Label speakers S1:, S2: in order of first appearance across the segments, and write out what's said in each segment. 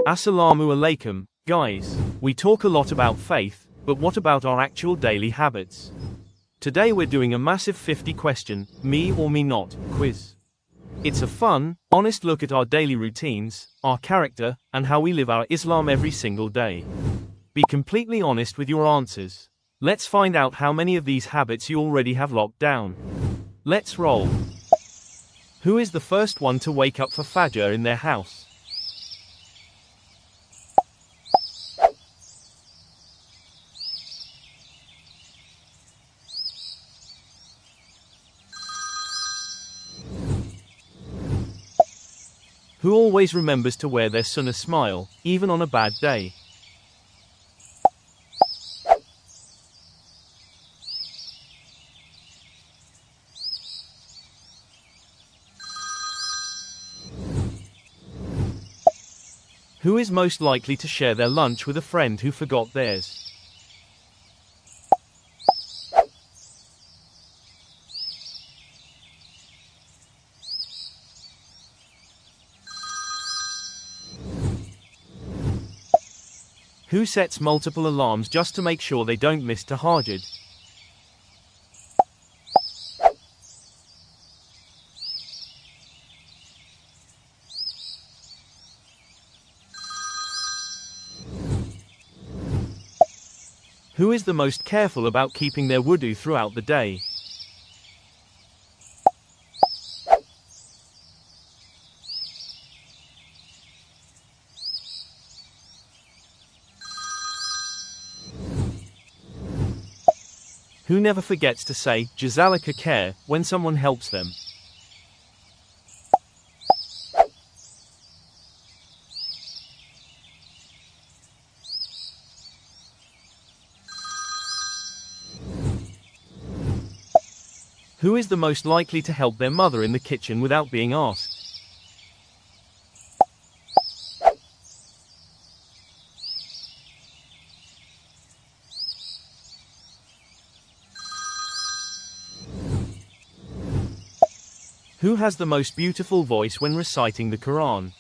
S1: Assalamu alaikum, guys. We talk a lot about faith, but what about our actual daily habits? Today we're doing a massive 50-question, me or me not, quiz. It's a fun, honest look at our daily routines, our character, and how we live our Islam every single day. Be completely honest with your answers. Let's find out how many of these habits you already have locked down. Let's roll. Who is the first one to wake up for Fajr in their house? Who always remembers to wear their sunnah smile, even on a bad day? Who is most likely to share their lunch with a friend who forgot theirs? Who sets multiple alarms just to make sure they don't miss tahajjud? Who is the most careful about keeping their wudu throughout the day? Who never forgets to say, Jazalaka khair, when someone helps them? Who is the most likely to help their mother in the kitchen without being asked? Who has the most beautiful voice when reciting the Quran?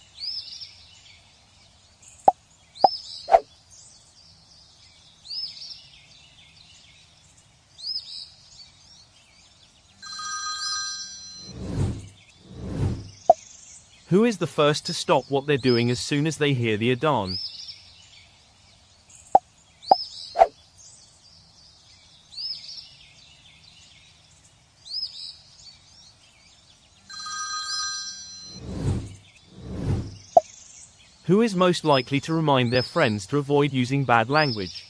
S1: Who is the first to stop what they're doing as soon as they hear the adhan? Who is most likely to remind their friends to avoid using bad language?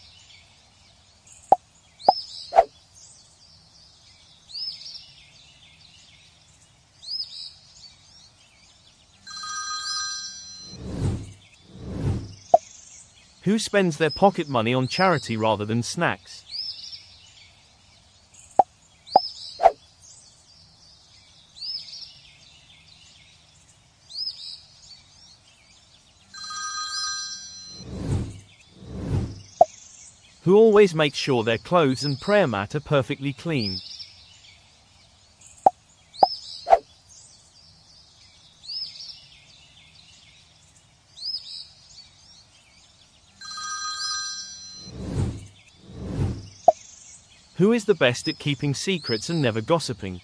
S1: Who spends their pocket money on charity rather than snacks? Who always makes sure their clothes and prayer mat are perfectly clean? Who is the best at keeping secrets and never gossiping?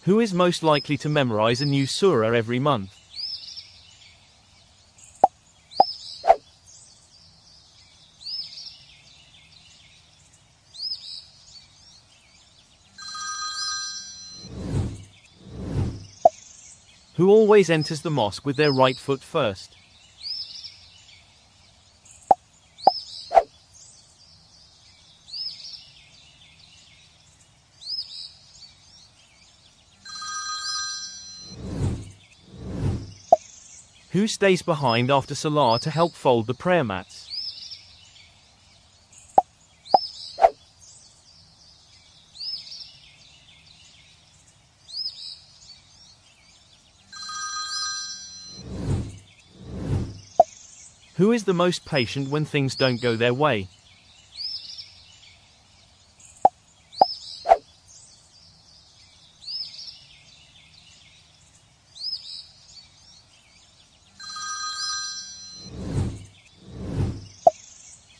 S1: Who is most likely to memorize a new surah every month? Who always enters the mosque with their right foot first? Who stays behind after Salah to help fold the prayer mats? Who is the most patient when things don't go their way?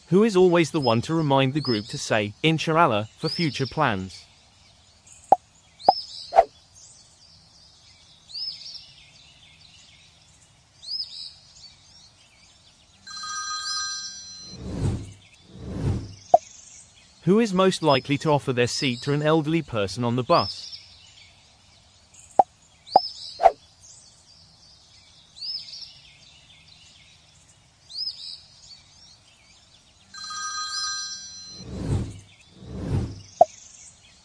S1: Who is always the one to remind the group to say, Inshallah, for future plans? Who is most likely to offer their seat to an elderly person on the bus?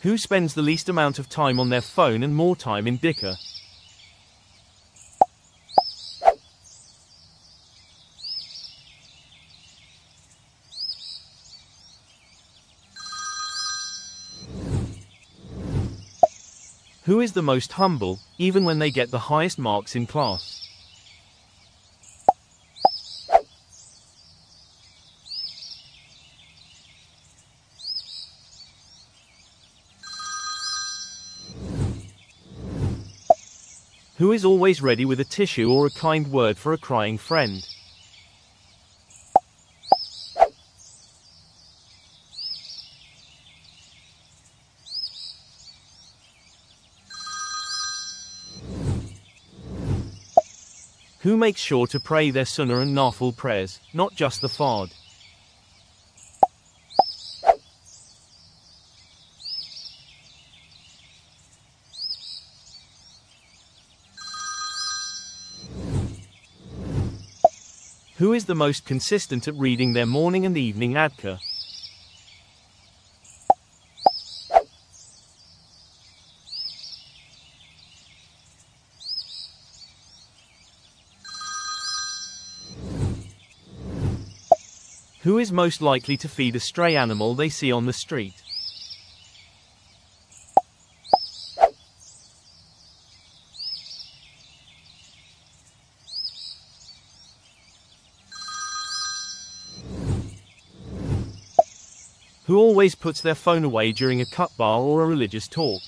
S1: Who spends the least amount of time on their phone and more time in dhikr? Who is the most humble, even when they get the highest marks in class? Who is always ready with a tissue or a kind word for a crying friend? Who makes sure to pray their sunnah and nafil prayers, not just the fard? Who is the most consistent at reading their morning and evening adhkar? Who is most likely to feed a stray animal they see on the street? Who always puts their phone away during a khutbah or a religious talk?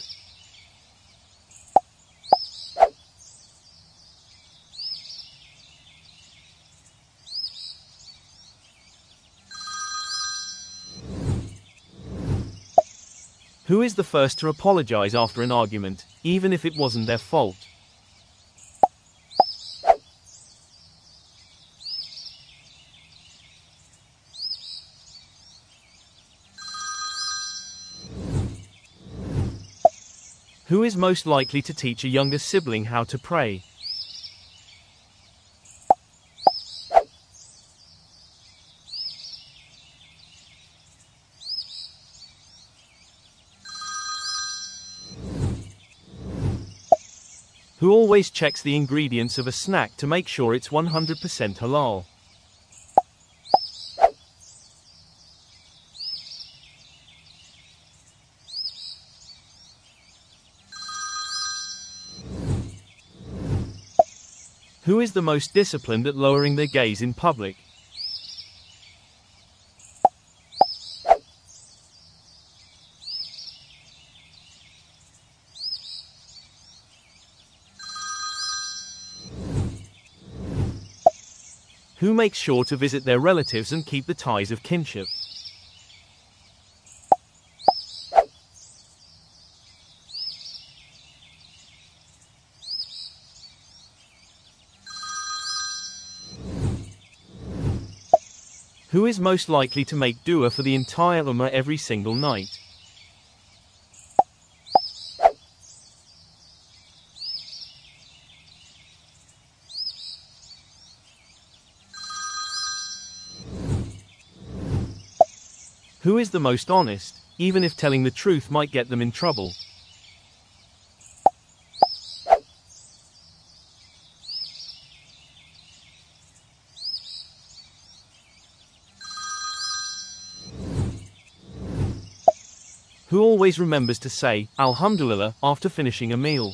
S1: Who is the first to apologize after an argument, even if it wasn't their fault? Who is most likely to teach a younger sibling how to pray? Who always checks the ingredients of a snack to make sure it's 100% halal? Who is the most disciplined at lowering their gaze in public? Who makes sure to visit their relatives and keep the ties of kinship? Who is most likely to make dua for the entire ummah every single night? Who is the most honest, even if telling the truth might get them in trouble? Who always remembers to say, Alhamdulillah, after finishing a meal?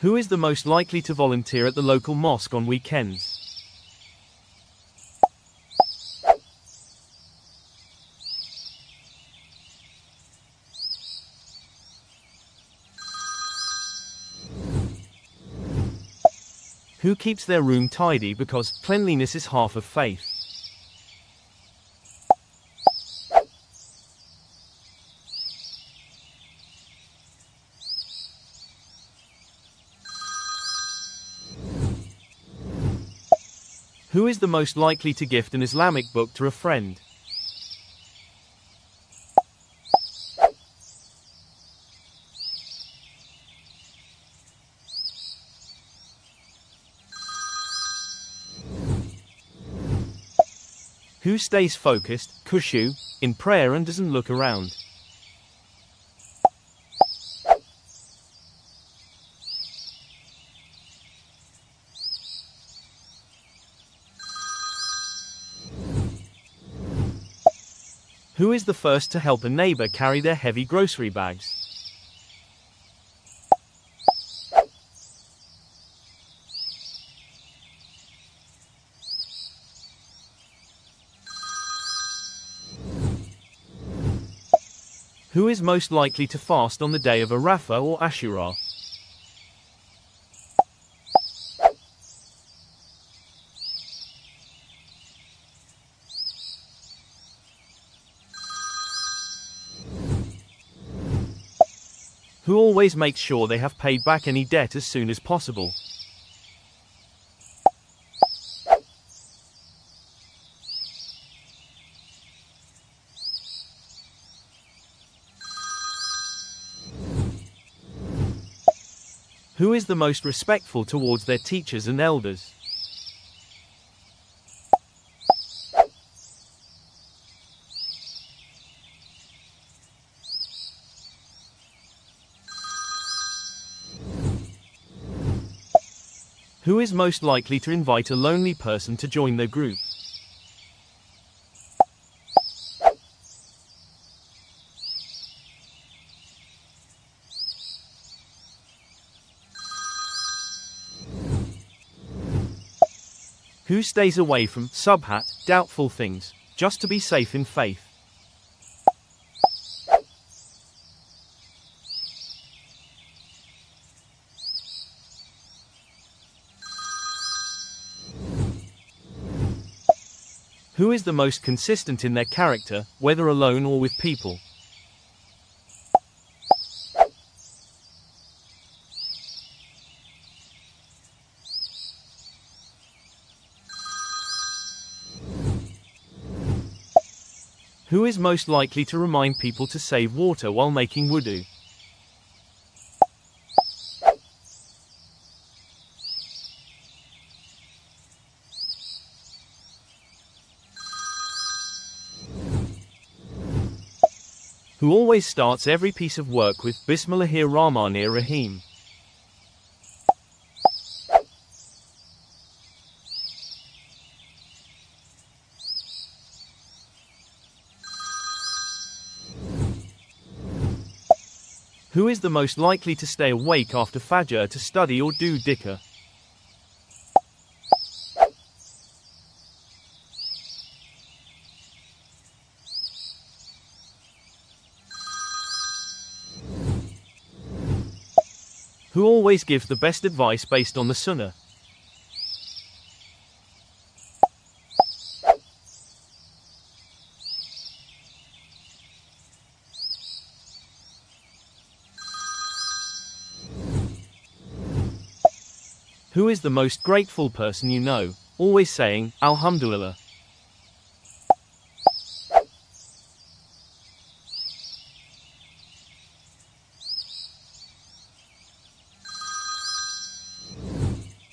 S1: Who is the most likely to volunteer at the local mosque on weekends? Who keeps their room tidy because cleanliness is half of faith? Who is the most likely to gift an Islamic book to a friend? Who stays focused, khushu, in prayer and doesn't look around? Who is the first to help a neighbor carry their heavy grocery bags? Who is most likely to fast on the day of Arafah or Ashura? Who always makes sure they have paid back any debt as soon as possible? Who is the most respectful towards their teachers and elders? Who is most likely to invite a lonely person to join their group? Who stays away from subhat, doubtful things, just to be safe in faith? Who is the most consistent in their character, whether alone or with people? Who is most likely to remind people to save water while making wudu? Who always starts every piece of work with Bismillahir Rahmanir Rahim? Who is the most likely to stay awake after Fajr to study or do dhikr? Who always gives the best advice based on the Sunnah? Who is the most grateful person you know, always saying, Alhamdulillah?